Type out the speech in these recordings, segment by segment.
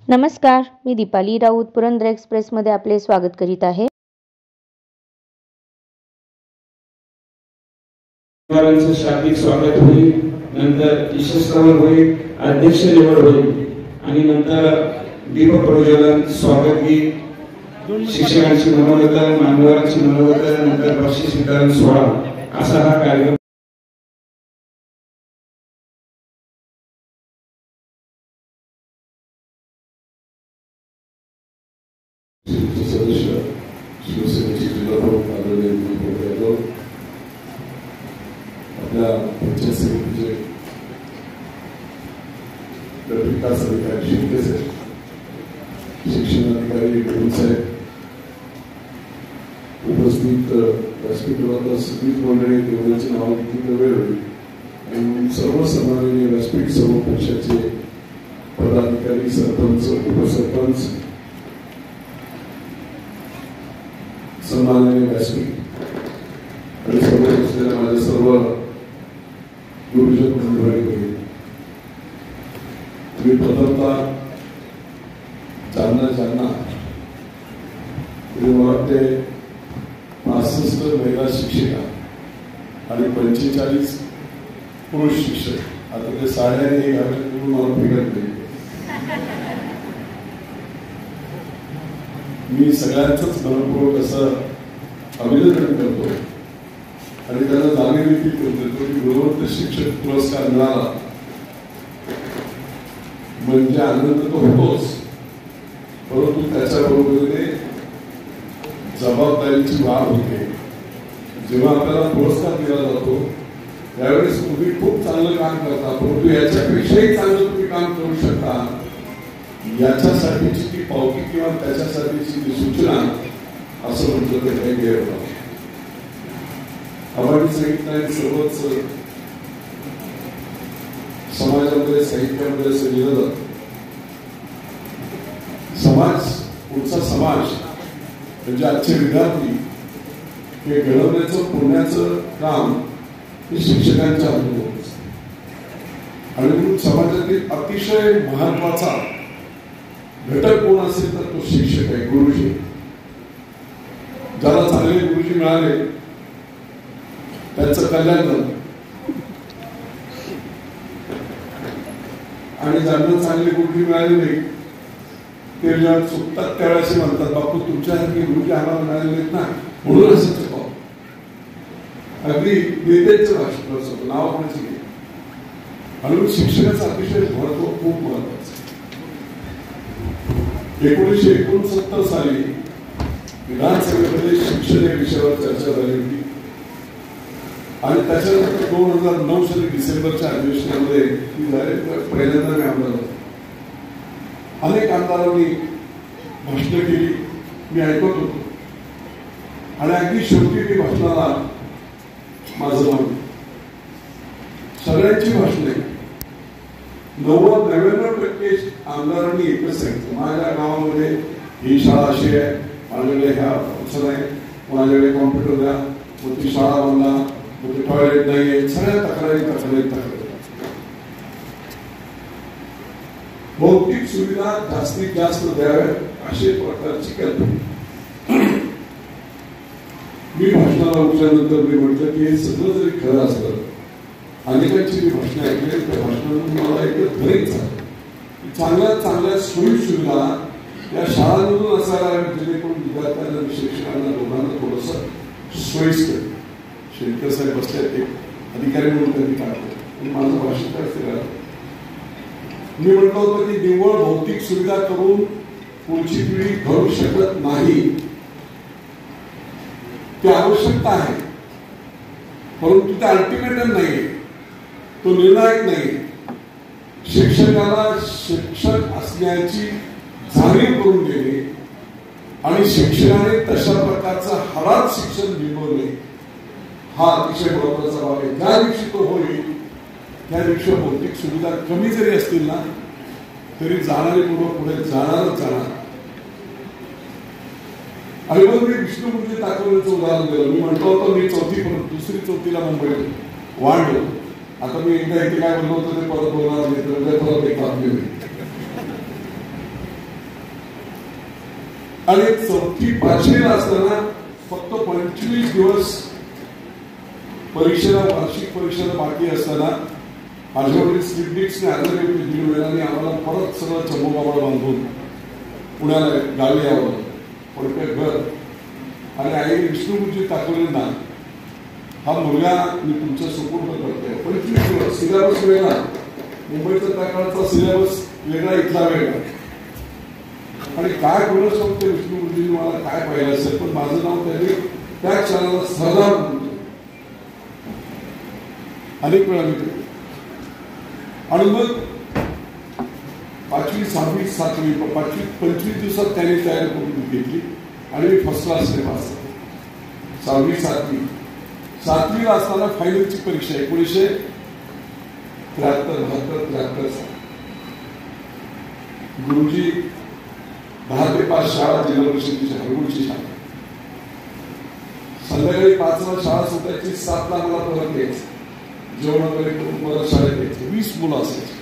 नमस्कार, मी दीपाली राऊत पुरंदर एक्सप्रेसमध्ये आपले स्वागत करीत आहे. शाब्दिक स्वागत होईल, नंतर ईशस्त्रवन होईल, अध्यक्ष निवड होईल आणि नंतर दीपक प्रज्वलन, स्वागत गीत, शिक्षकांची मनोगत, मान्यवरांची मनोगत, नंतर बक्षीस वितरण सोहळा असा हा कार्यक्रम. सदस्य शिवसेनेचे जिल्हाप्रमुख आदरणीय दीपक यादव, आपल्या पंचायत समितीचे विकास अधिकारी शिंदे साहेब, शिक्षणाधिकारी गरुड साहेब, उपस्थित व्यासपीठावर सगळीच मंडळी, देवळाची नाव घेतली वेळ होईल आणि सर्व सन्माननीय व्यासपीठ सर्व पक्षाचे पदाधिकारी, सरपंच, उपसरपंच, सन्माननीय व्यासपीठ आणि सर्व असलेल्या माझ्या सर्व गुरुजन मंडळी, मी प्रथमतः जालना मला वाटते 65 महिला शिक्षिका आणि 45 पुरुष शिक्षक. आता ते साड्याने घालून मला फिरत नाही. मी सगळ्यांचंच मनपूर्वक असं अभिनंदन करतो आणि त्यांना जाणीव देखील करून देतो की गुणवंत शिक्षक पुरस्कार मिळाला म्हणजे आनंद तो होतोच, परंतु त्याच्याबरोबरीने जबाबदारीची वाढ होते. जेव्हा आपल्याला पुरस्कार दिला जातो त्यावेळेस तुम्ही खूप चांगलं काम करता, परंतु याच्यापेक्षाही चांगलं तुम्ही काम करू शकता याच्यासाठीची ती पावती किंवा त्याच्यासाठीची ती सूचना असं म्हटलं तर काही गैर होता. आपण सांगितलं सर्वच समाजामध्ये, साहित्यामध्ये असं लिहिलं जातं. समाज, पुढचा समाज म्हणजे आजचे विद्यार्थी हे घडवण्याचं, पुण्याचं काम हे शिक्षकांच्या हातून होत असतं. आणि म्हणून समाजातील अतिशय महत्वाचा घटक कोण असेल तर तो शिक्षक आहे, गुरुजी. ज्याला चांगले गुरुजी मिळाले त्यांचं कल्याण झालं आणि ज्यांना चांगले गुरुजी मिळाले नाही ते जेव्हा चुकतात त्यावेळेस म्हणतात, बापू तुमच्यासारखे गुरुजी आम्हाला मिळाले नाहीत ना म्हणून असं चुकाव. अगदी नेत्याचं भाषण नाव कोणाची घे. म्हणून शिक्षणाचं अतिशय महत्व खूप महत्वाचं. 1969 साली विधानसभेमध्ये शिक्षण या विषयावर चर्चा झाली होती आणि त्याच्यानंतर 2009 साली डिसेंबरच्या अधिवेशनामध्ये ती झाली. पहिल्यांदा मी आमदार होतो. अनेक आमदारांनी भाषणं केली, मी ऐकत होतो आणि अगदी शेवटी मी भाषणाला माझं मान. सगळ्यांची भाषणे 90-99% आमदारांनी एकच सांगितलं, माझ्या गावामध्ये ही शाळा अशी आहे, माझ्याकडे ह्या अडचण आहे, माझ्याकडे कॉम्प्युटर द्या, मग ती शाळा बांधा, मग ते टॉयलेट नाहीये, सगळ्या तक्रारी. भौतिक सुविधा जास्तीत जास्त द्याव्यात अशा प्रकारची कल्पना. मी भाषणाला उठल्यानंतर मी म्हटलं की हे सगळं जरी खरं असलं, अनेकांची मी भाषणं ऐकली, त्या भाषणातून मला एकच भरीत झालं की चांगल्या सोयी सुविधा या शाळांमधून असायला जेणेकरून विद्यार्थ्यांना, शिक्षकांना, लोकांना थोडंसं सोयीस्कर. शेतकर साहेब बसले, एक अधिकारी म्हणून त्यांनी काढलं. माझं भाषण काय केलं, मी म्हटलं होतं की निव्वळ भौतिक सुविधा करून पुढची पिढी घडू शकत नाही. ती आवश्यकता आहे परंतु ते अल्टिमेटम नाही, तो निर्णायक नाही. शिक्षकाला शिक्षक असण्याची जाणीव करून देणे आणि शिक्षकाने तशा प्रकारचं हळात शिक्षण बिंबवणे हा अतिशय महत्वाचा भाग आहे. ज्या दिवशी तो होईल त्या दिवशी भौतिक सुविधा कमी जरी असतील ना तरी जाणारे पुढे जाणारच जाणार. आणि मग मी विष्णुमूर्ती ताकवण्याचं उदाहरण दिलं. मी म्हटलं होतं मी दुसरी चौथीला मुंबईत वाढलो. आता मी एकदा इथे काय बोललो होतं ते परत बोलणार नाही, तर परत एक बातमी होईल. आणि 4थी 5वीला असताना फक्त 25 दिवस परीक्षेला, वार्षिक परीक्षेला बाकी असताना माझ्यावरील स्लिपडिक्सने अर्ध्या वेळाने आम्हाला परत सगळं चंबूबाबा बांधून पुण्याला गावी यावं, पडके घर आणि आई विष्णुजी ताकोलेंना हा मुलगा मी तुमच्या सुपूर्द करतोय. 25 दिवस सिलेबस वेगळा, मुंबईचा त्या काळाचा सिलेबस वेगळा, इथला वेगळा. आणि काय बोलत होते विष्णुजींनी मला काय पाहिलं असेल, पण माझं नाव त्यांनी त्या क्षणाला सरदार म्हणतो अनेक वेळा मी. आणि मग 5वी 6वी 7वी 25 दिवसात त्यांनी तयारी करून घेतली आणि मी फर्स्ट क्लासने पास झालो. 6वी 7वीला असताना फायनलची परीक्षा 1973 गुरुजी 10 ते 5 शाळा, जिल्हा परिषदेची हरगुळची शाळा. संध्याकाळी 5ला शाळा सुटायची, 7ला मला परत यायचं, जेवण वगैरे करून परत शाळेत यायचं. 20 मुलं असायची,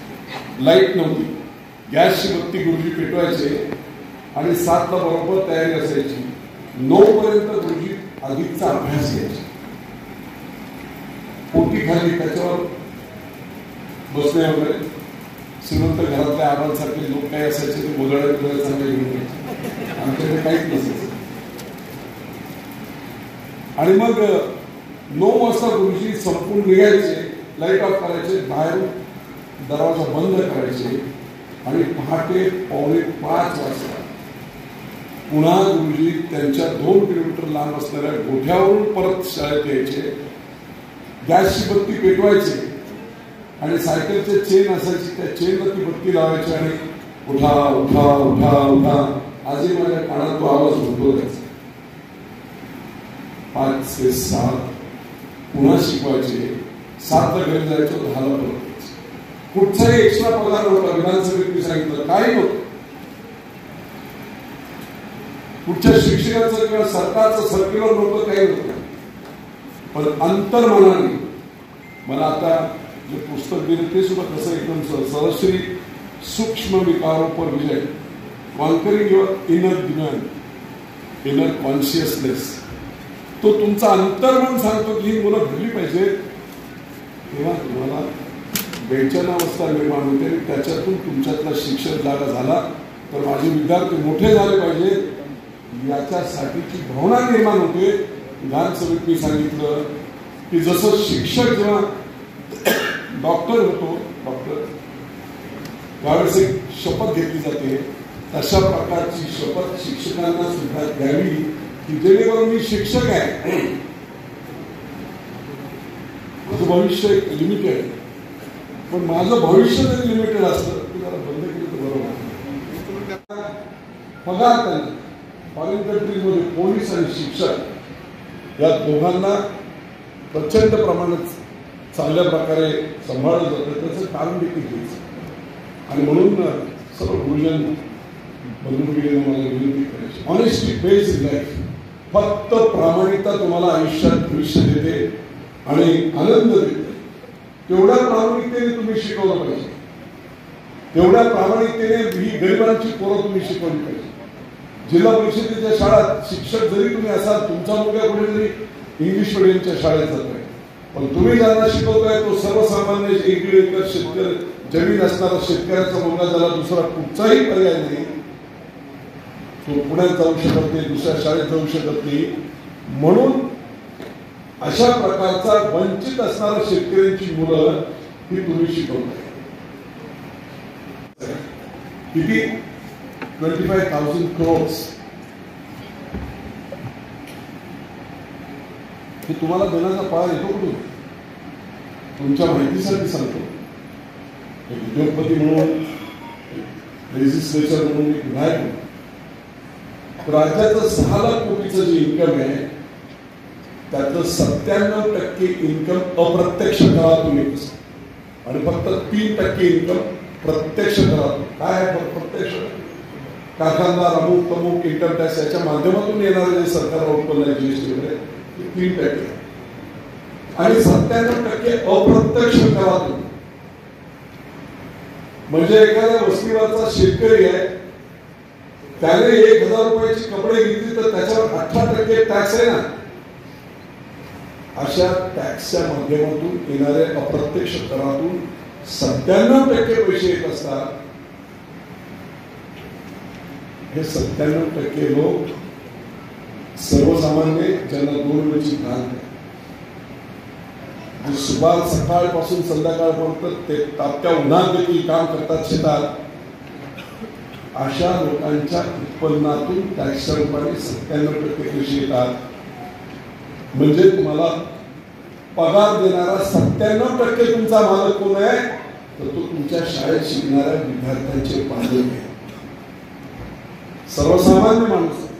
लाईट नव्हती, गॅसची बत्ती गुरुजी पेटवायचे आणि 7ला बरोबर तयारी असायची. 9 पर्यंत गुरुजी अधिकचा अभ्यास घ्यायचा. पोटी खाली त्याच्यावर बसणे वगैरे, श्रीमंत घरातल्या आबांसारखे लोक काही असायचे ते बोलायला चांगले घेऊन घ्यायचे, आमच्याकडे काहीच नसायचं. आणि मग 9 वाजता गुरुजी संपून निघायचे, लाईट ऑफ करायचे, बाहेरून दरवाजा बंद करायचे आणि पहाटे 4:45 वाजता पुन्हा गुरुजी त्यांच्या 2 किलोमीटर लांब असणाऱ्या गोठ्यावरून परत शाळेत यायचे. गॅसची बत्ती पेटवायची आणि सायकलचे चेन असायची, त्या चेनला ती बत्ती लावायची आणि उठा उठा उठा उठा, आजही माझ्या कानात तो आवाज होतो जायचा. 5 ते 7 पुन्हा शिकवायचे, 7ला घरी जायचो, 10ला परत यायचं. कुठचाही एक्स्ट्रा पगार नव्हता. विधानसभेत मी सांगितलं काही नव्हतं. कुठच्या शिक्षकांचं किंवा सरकारचं सर्क्युलर नव्हतं, काही नव्हतं. पण अंतर्मनाने मला आता जे पुस्तक दिलं ते सुद्धा कसं एकदम सहश्री सूक्ष्म विकारोपर विजय, conquering your inner demand, inner consciousness. तो तुमचा अंतर्मन सांगतो की ही मुलं घडली पाहिजे, तेव्हा तुम्हाला 92 अवस्था निर्माण होते आणि त्याच्यातून तुमच्यातला शिक्षण जागा झाला तर माझे विद्यार्थी मोठे झाले पाहिजे याच्यासाठीची भावना निर्माण होते. विधानसभेत मी सांगितलं की जसं शिक्षक जेव्हा डॉक्टर होतो, डॉक्टर त्यावेळेस एक शपथ घेतली जाते, तशा प्रकारची शपथ शिक्षकांना सुद्धा द्यावी की जेणेकरून मी शिक्षक आहे, माझं भविष्य लिमिटेड, पण माझं भविष्य जरी लिमिटेड असतं तर त्याला बंद केलं तर बरोबर. पगार त्यांना फॉरेन कंट्रीजमध्ये पोलीस आणि शिक्षक या दोघांना प्रचंड प्रमाणात चांगल्या प्रकारे सांभाळलं जातं, त्याचं कारण देखील घ्यायचं. आणि म्हणून सर्व गुरुजन बंधुभगिनींना मला विनंती करायची, ऑनेस्टी बेस्ड लाईफ, फक्त प्रामाणिकता तुम्हाला आयुष्यात भविष्य देते आणि आनंद देते. तेवढ्या प्रामाणिकतेने तुम्ही शिकवलं पाहिजे, तेवढ्या प्रामाणिकतेने ही गरिबांची पोरं तुम्ही शिकवली पाहिजे. जिल्हा परिषदेच्या शाळेत शिक्षक जरी तुम्ही असाल, तुमचा मुलगा कुठेतरी इंग्लिश मिडियमच्या शाळेत जातोय, पण तुम्ही ज्यांना शिकवताय तो सर्वसामान्य 1-1.5 एकर शेतकरी जमीन असणारा शेतकऱ्याचा मुलगा, ज्याला दुसरा कुठचाही पर्याय नाही, तो पुण्यात जाऊ शकत नाही, दुसऱ्या शाळेत जाऊ शकत नाही. म्हणून अशा प्रकारचा वंचित असणाऱ्या शेतकऱ्यांची मुलं ही तुम्ही शिकवताय. किती 25,000 crores हे तुम्हाला देण्याचा पाळा येतो कुठून? तुमच्या माहितीसाठी सांगतो. एक उद्योगपती म्हणून, लेजिस्लेचर म्हणून, एक विधायक म्हणून राज्याचं 6 लाख कोटीचं जे इन्कम आहे त्यातलं 97% इन्कम अप्रत्यक्ष करातून येत आणि फक्त 3% इन्कम प्रत्यक्ष करातून. काय आहे प्रत्यक्ष? कारखानदार, अमुक तमुक, इन्कम टॅक्स याच्या माध्यमातून येणारे जे सरकारला उत्पन्न आहे, जीएसटी वगैरे, 3% आणि 97% अप्रत्यक्ष करातून. म्हणजे एखाद्या वस्तीवरचा शेतकरी आहे, त्याने 1000 रुपयाची कपडे घेतली तर त्याच्यावर 18% टॅक्स आहे ना. अशा टॅक्सच्या माध्यमातून येणाऱ्या अप्रत्यक्ष करातून 97% पैसे येत असतात. हे 97% लोक सर्वसामान्य ज्यांना 2 वेळची क्रांत आहे, सकाळपासून संध्याकाळपर्यंत ते तापत्या उन्हात देखील काम करतात शेतात, अशा लोकांच्या उत्पन्नातून टॅक्सच्या रूपाने 97% पैसे येतात. म्हणजे तुम्हाला पगार देणारा 97% तुमचा मालक कोण आहे, तर तो तुमच्या शाळेत शिकणाऱ्या विद्यार्थ्यांचे पालक आहे, सर्वसामान्य माणूस आहे.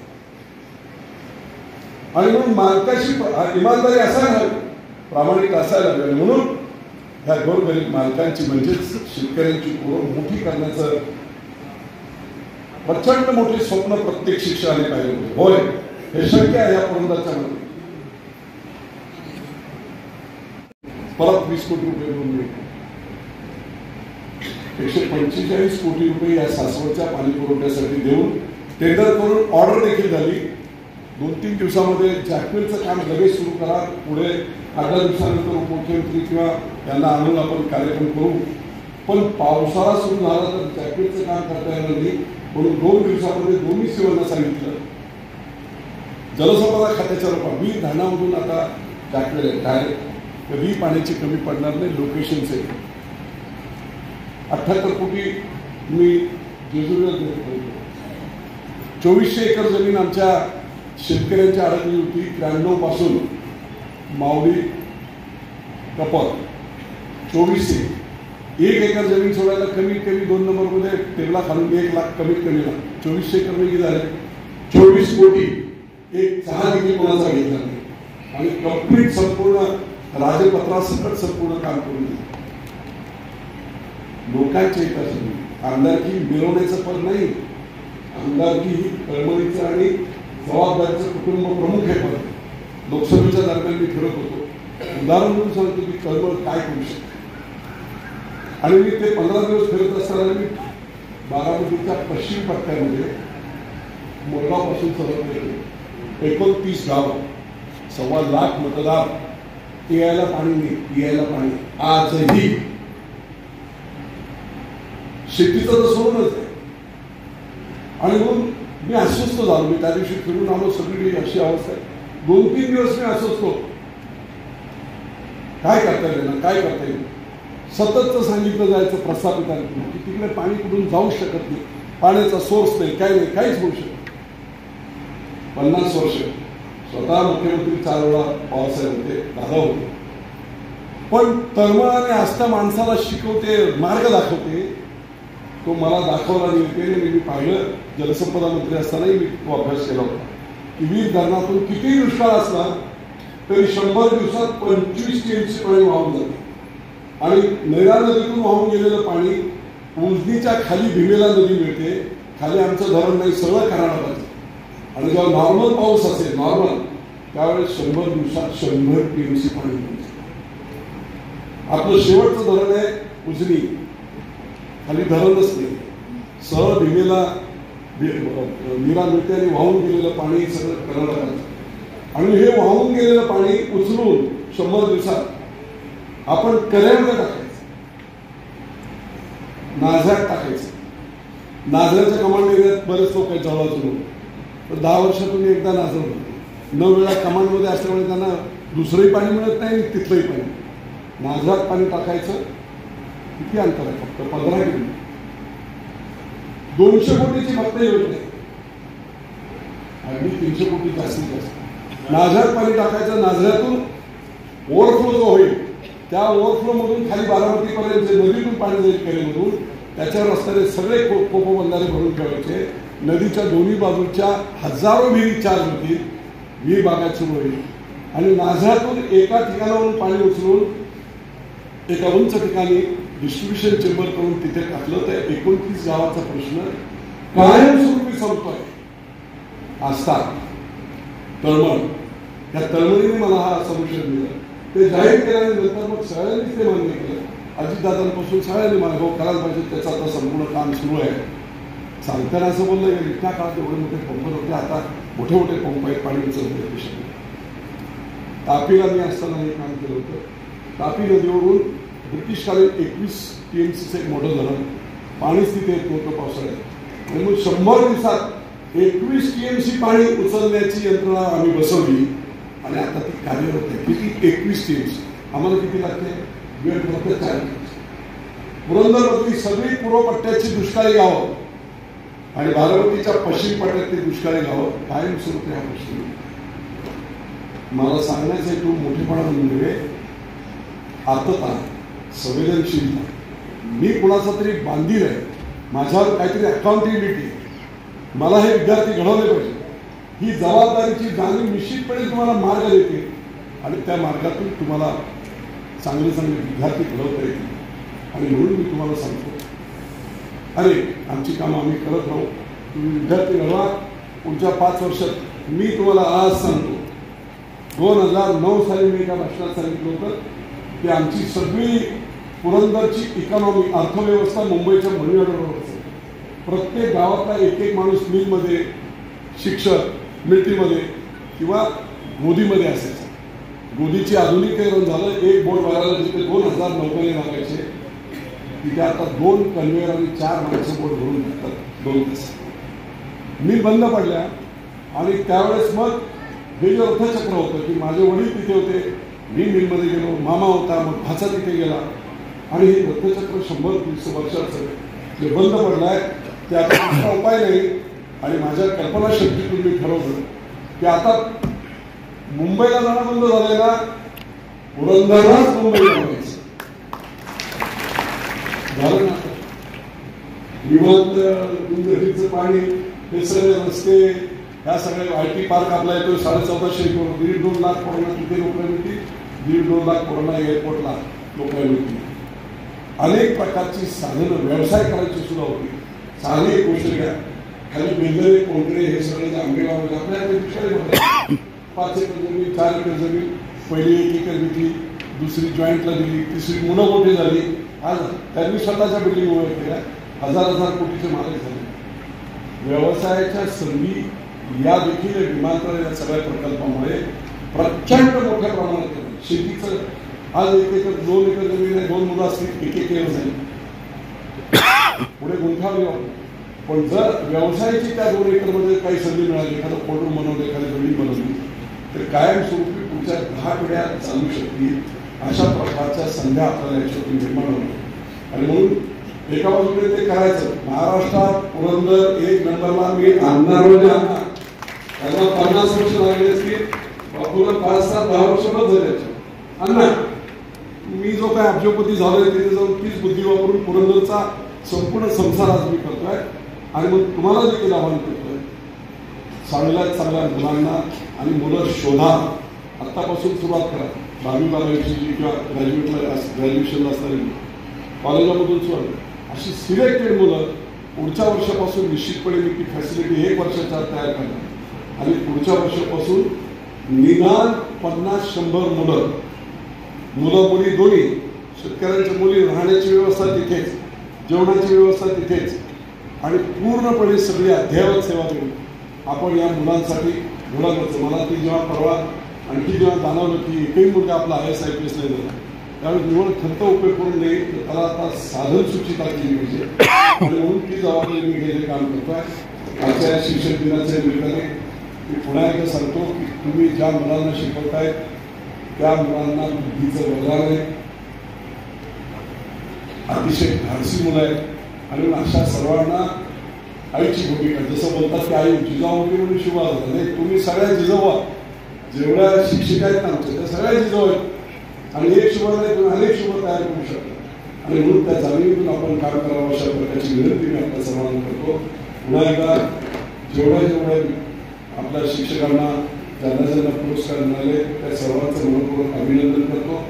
आणि म्हणून मालकाची इमानदारी असायला हवी, प्रामाणिक असायला हवी. म्हणून ह्या गोरगरीब मालकांची म्हणजेच शेतकऱ्यांची पोरं मोठी करण्याचं प्रचंड मोठे स्वप्न प्रत्येक शिक्षकाने पाहिजे होते. होय, हे शक्य आहे. या पुरंदरच्या मध्ये परत 20 कोटी रुपये मिळून 145 कोटी रुपये या सासवडच्या पाणी पुरवठ्यासाठी देऊन टेंडर करून ऑर्डर देखील झाली. 2-3 दिवसामध्ये जॅकवेलचं काम लगेच सुरू करा. पुढे 8 दिवसानंतर उपमुख्यमंत्री किंवा यांना आणून आपण कार्यक्रम करू. पण पावसाळा सुरू झाला तर जॅकवेलचं काम करता येणार नाही, म्हणून 2 दिवसामध्ये दोन्ही सेवांना सांगितलं जलसंपदा खात्याच्या रूपात वीर धरणामधून आता जॅकवेल आहे. डायरेक्ट कधी पाण्याची कमी पडणार नाही. लोकेशनचे 78 कोटी मी जेजुरीला देतो. 2400 एकर जमीन आमच्या शेतकऱ्यांच्या अडकली होती. 93 पासून मावळी कपर 2400 1 एकर जमीन सोडायला कमीत कमी 2 नंबरमध्ये टेबला खालून 1 लाख कमीत कमी 2400 एकर पैकी झाले 24 कोटी. एक 6 देखील कोणाचा घेतला नाही आणि कंप्लीट संपूर्ण राजपत्रासकट संपूर्ण काम करून दिलं. लोकांच्या हितासाठी आमदारकी मिळवण्याचं पद नाही, आमदारकी ही कळमळीचं आणि जबाबदारीचं कुटुंब प्रमुख आहे पद. लोकसभेच्या दरम्यान मी फिरत होतो, उदाहरण म्हणून सांगतो की कळमळ काय करू शकते. आणि मी ते 15 दिवस फिरत असताना मी बारामतीच्या पश्चिम पट्ट्यामध्ये मोरगावपासून सरळ गेलो. 29 गाव, 1.25 लाख मतदार, पियायला पाणी नाही, पियायला पाणी आजही. शेतीचं तर सोडूनच आहे. आणि म्हणून मी अस्वस्थ झालो. मी त्या दिवशी फिरून आलो, सगळी अशी अवस्था आहे. 2-3 दिवस मी अस्वस्थ होतो. काय करता येईल ना, काय करता येईल. सततच सांगितलं जायचं प्रस्थापितांना की तिकडे पाणी कुठून जाऊ शकत नाही, पाण्याचा सोर्स नाही, काय नाही, काहीच होऊ शकत. 50 वर्ष स्वतः मुख्यमंत्री 4 वेळा पावसाळ्यात होते, दादा होते. पण तळमळाने आस्था माणसाला शिकवते, मार्ग दाखवते. तो मला दाखवला नाही. मी पाहिलं, जलसंपदा मंत्री असतानाही मी तो अभ्यास केला होता की वीर धरणातून किती दुष्काळ असला तरी 100 दिवसात 25 टीएमसी पाणी वाहून जाते. आणि नैरा नदीतून वाहून गेलेलं पाणी उजनीच्या खाली भीमेला नदी मिळते. खाली आमचं धरण नाही, सगळं कर्नाटकाचं. आणि जेव्हा नॉर्मल पाऊस असेल, नॉर्मल, त्यावेळेस 100 दिवसात 100 टीएमसी पाणी मिळते. आपलं शेवटचं धरण आहे उजनी, खाली धरणच नाही, सरळ भीमेला नीरा मिळते आणि वाहून गेलेलं पाणी सगळं कर्नाटकाचं. आणि हे वाहून गेलेलं पाणी उचलून 100 दिवसात आपण कऱ्यामध्ये टाकायचं, नाझऱ्यात टाकायचं. नाझऱ्याच्या कमांड एरियात बरेच लोक आहेत, जवळच लोक. तर 10 वर्षातून एकदा नाझर होतो. 9 वेळा कमांडमध्ये असल्यामुळे त्यांना दुसरंही पाणी मिळत नाही, तिथलंही पाणी. नाझऱ्यात पाणी टाकायचं. किती अंतर आहे? फक्त 15 किलोमीटर. 200 कोटीची फक्त योजना आहे, अगदी 300 कोटी जास्तीत जास्त. नाझऱ्यात पाणी टाकायचं. नाझऱ्यातून ओव्हरफ्लो जो होईल त्या ओव्हरफ्लो मधून खाली बारामतीपर्यंत जे नदीतून पाणी जाईल केलेमधून, त्याच्यावर असणारे सगळे कोपबंधारे भरून ठेवायचे. नदीच्या दोन्ही बाजूच्या हजारो विहिरी चार्ज होतील, विहीर बागायत सुरू होईल. आणि नाझऱ्यातून एका ठिकाणावरून पाणी उचलून एका उंच ठिकाणी डिस्ट्रीब्युशन चेंबर करून तिथे टाकलं तर 29 गावाचा प्रश्न कायमस्वरूपी संपतोय. आस्था, तळमळ, या तळमळीने मला हा सोल्युशन दिलं. ते जाहीर केल्यानंतर मग सगळ्यांनीच ते मान्य केलं. अजितदादांपासून सगळ्यांनी मागव करायला पाहिजे. त्याचं आता संपूर्ण काम सुरू आहे. सांगताना असं बोललं की त्या काळात एवढे मोठे पंप होते, आता मोठे मोठे पंप आहेत पाणी उचलते देशात. तापीला मी असताना हे काम केलं होतं. तापी नदीवरून ब्रिटिशकालीन 21 TMCचं एक मोठं धरण, पाणीच तिथे येत नव्हतं पावसाळ्यात, आणि मग 100 दिवसात 21 TMC पाणी उचलण्याची यंत्रणा आम्ही बसवली आणि आता ती कार्यरत आहे. किती? 21 TMC. आम्हाला किती लागते? वेळ फक्त 4 TMC. पुरंदरमधली सगळी पूर्व पट्ट्याची दुष्काळी गावं आणि बारामतीच्या पश्चिम पट्ट्यातली दुष्काळी गावं कायमस्वरूपी हा प्रश्न. मला सांगण्याचा हेतू मोठेपणा म्हणजे आतता, संवेदनशीलता. मी कुणाचा तरी बांधील आहे, माझ्यावर काहीतरी अकाउंटेबिलिटी आहे, मला हे विद्यार्थी घडवले पाहिजे, ही जबाबदारीची जाणीव निश्चितपणे तुम्हाला मार्ग देते आणि त्या मार्गातून तुम्हाला चांगले चांगले विद्यार्थी घडवता येतील. आणि म्हणून मी तुम्हाला सांगतो, अरे आमची कामं आम्ही करत राहू, तुम्ही विद्यार्थी घडवा. पुढच्या 5 वर्षात मी तुम्हाला आज सांगतो, 2009 साली मी एका भाषणात सांगितलं होतं की आमची सगळी पुरंदरची इकॉनॉमी, अर्थव्यवस्था मुंबईच्या मनी ऑर्डरवर असेल. प्रत्येक गावातला एक माणूस मिलमध्ये, शिक्षक मिलिटरीमध्ये किंवा गोदीमध्ये असायचा. गोदीची आधुनिकीकरण झालं. एक बोट भरायला जिथे 2000 नौकरी लागायचे तिथे आता 2 कन्व्हेअर आणि 4 माणसं बोट भरून घेतात 2 तास. मिल बंद पडल्या आणि त्यावेळेस मग हे जे अर्थचक्र होतं की माझे वडील तिथे होते, मी मिलमध्ये गेलो, मामा होता, मग भाचा तिथे गेला आणि हे अर्थचक्र 100-150 वर्षाचं जे बंद पडलं आहे ते आता दुसरा उपाय नाही. आणि माझ्या कल्पनाशक्तीतून मी ठरवलं की आता मुंबईला जाणं बंद झालंय ना, पुरंदरलाच मुंबईला जायचं झालं ना. विमान, दुधगतीचं पाणी, हे सगळे रस्ते, ह्या सगळ्या IT पार्क आपला येतो 1450 करोड, 1.5-2 लाख कोरोना तिथे नोकऱ्या मिळतील, 1.5-2 लाख कोरोना एअरपोर्टला नोकऱ्या मिळतील. अनेक प्रकारची साधनं व्यवसाय करायची सुद्धा होती. साधी एक गोष्ट घ्या, खाली बेंगरे, कोंडरे हे सगळे जे आंबेगाव आपल्याकडे दुष्काळी होते. 5 एकर जमीन, 4 एकर जमीन, पहिली 1 एकर घेतली, दुसरी जॉईंटला दिली, तिसरी मुलं मोठी झाली. आज त्यांनी स्वतःच्या बिल्डिंग उभ्या केल्या, 1000 कोटीचे मालक झाले. व्यवसायाच्या संधी या देखील विमानतळ या सगळ्या प्रकल्पामुळे प्रचंड मोठ्या प्रमाणात येते. शेतीचं आज 1 एकर 2 एकर जमीन आहे, 2 मुलं असतील, 1 एकर जाईल, पुढे गुंठावली वाटत. पण जर व्यवसायाची त्या 2 एकरमध्ये काही संधी मिळाली, एखादं कोर्टरूम बनवलं, एखादी बिल्डिंग बनवली, तर कायमस्वरूपी पुढच्या 10 पिढ्या चालू शकतील. अशा प्रकारच्या संध्या आपल्याला याच्यातून निर्माण होतात. आणि म्हणून एका बाजूने ते करायचं. महाराष्ट्रात पुरंदर 1 नंबरला मी आणणार म्हणजे आणणार. त्यांना 50 वर्ष लागले असतील, बापूला 5-10 वर्ष झाले अण्णा. मी जो काय अब्जोपती झालोय तिथे जाऊन तीच बुद्धी वापरून पुरंदरचा संपूर्ण संसार आज मी करतोय. आणि मग तुम्हाला देखील आव्हान करतोय, चांगल्यात चांगल्या मुलांना आणि मुलं शोधा. आत्तापासून सुरुवात करा. 12वी-12वीची किंवा ग्रॅज्युएशनला असणारी कॉलेजामधून सुरुवात. अशी सिलेक्टेड मुलं पुढच्या वर्षापासून निश्चितपणे मी ती फॅसिलिटी 1 वर्षाच्या तयार करणार. आणि पुढच्या वर्षापासून निदान 50-100 मुलं मुली दोन्ही, शेतकऱ्यांच्या मुली, राहण्याची व्यवस्था तिथेच, जेवणाची व्यवस्था तिथेच, आणि पूर्णपणे सगळी अद्ययावत सेवा देऊ आपण या मुलांसाठी घडवलं. मला ती जेव्हा परवा आणखी जेव्हा जाणवलं की एकही मुलगा आपला IAS-IPS नाही झाला, त्यावेळी निवड खर्च उपयोग करून नाही, तर त्याला आता साधन सूचिता केली पाहिजे. आणि म्हणून ती जबाबदारी मी घ्यायचे काम करतोय. आजच्या शिक्षक दिनाच्या निमित्ताने मी पुन्हा एकदा सांगतो की तुम्ही ज्या मुलांना शिकवताय त्या मुलांना बुद्धीचं वरदान आहे. अतिशय धाडसी मुलं आहेत. आणि अशा सर्वांना आईची भूमिका, जसं बोलतात की आई जिजाऊमध्ये म्हणून शिवा झाला नाही, तुम्ही सगळ्या जिजावा, जेवढ्या शिक्षिका आहेत ना आमच्या त्या सगळ्या जिजाऊ आहेत. आणि एक शुभ नाही, तुम्ही अनेक शुभ तयार करू शकता. आणि म्हणून त्या जाणीवेतून आपण काम करावं अशा प्रकारची विनंती मी आपल्या सर्वांना करतो. पुन्हा एकदा जेवढ्या आपल्या शिक्षकांना ज्यांना पुरस्कार मिळाले त्या सर्वांचं मनपूर्वक अभिनंदन करतो.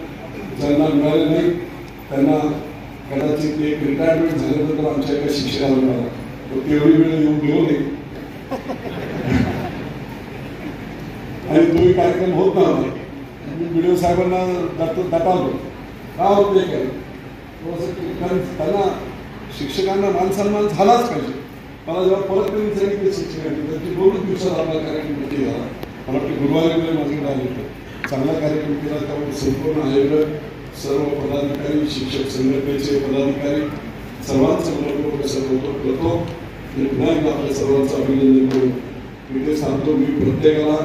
ज्यांना मिळाले नाही त्यांना कदाचित एक रिटायरमेंट झाल्यानंतर आमच्या एका शिक्षकाला मिळाला, तो तेवढी वेळ येऊन देऊ नये आणि तोही कार्यक्रम होत नव्हता. मी BDO साहेबांना दाटावलो का होत नाही काय, कारण त्यांना शिक्षकांना मान सन्मान झालाच पाहिजे. मला जेव्हा परत त्यांनी सांगितलं शिक्षकांनी तर ती 2 दिवसात आपला कार्यक्रम नक्की झाला. मला वाटतं गुरुवारी माझ्याकडे आले होते. चांगला कार्यक्रम केला. त्यामुळे संपूर्ण आयोजक, सर्व पदाधिकारी, शिक्षक संघटनेचे पदाधिकारी सर्वांचं मनपूर्वक कसं करतो. आणि पुन्हा एकदा आपल्या सर्वांचं अभिनंदन करून मी ते सांगतो, मी प्रत्येकाला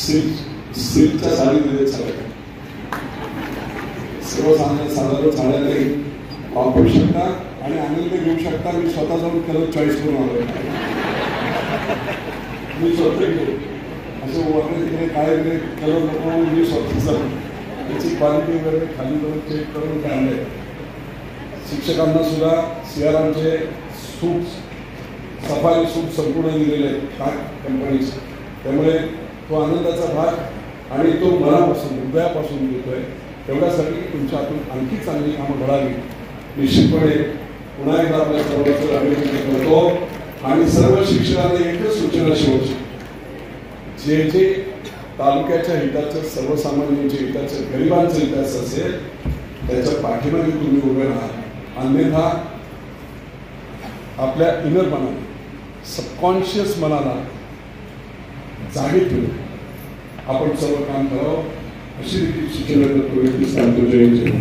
सिल्कच्या साडी देत सगळ्या साधारण साड्या नाही वापरू शकता आणि आनंद घेऊ शकता. मी स्वतः जाऊन कलर चॉईस करून आलो. मी स्वतः घेऊ असं वाटलं तिकडे काय कलर नको. मी स्वतः जाऊन त्याची क्वालिटी वगैरे खाली करून चेक करून काढले. शिक्षकांना सुद्धा सियारामचे सूट, सफाई सूट संपूर्ण दिलेले आहेत काय कंपनीचे. त्यामुळे तो आनंदाचा भाग आणि तो मनापासून हृदयापासून देतोय. तेवढ्यासाठी तुमच्या हातून आणखी चांगली कामं घडावी. निश्चितपणे पुन्हा एकदा आपल्या सर्वांचं अभिनंदन करतो. आणि सर्व शिक्षकांना एकच सूचना शेवटची, जे जे तालुक्याच्या हिताचं, सर्वसामान्यांच्या हिताचं, गरिबांचं हिताचं असेल त्याच्या पाठीमागे तुम्ही उभे राहा. अन्यथा आपल्या इनर मनाला, सबकॉन्शियस मनाला जागे ठेवून आपण सर्व काम करावं अशी देखील सूचना करतो. जय जय.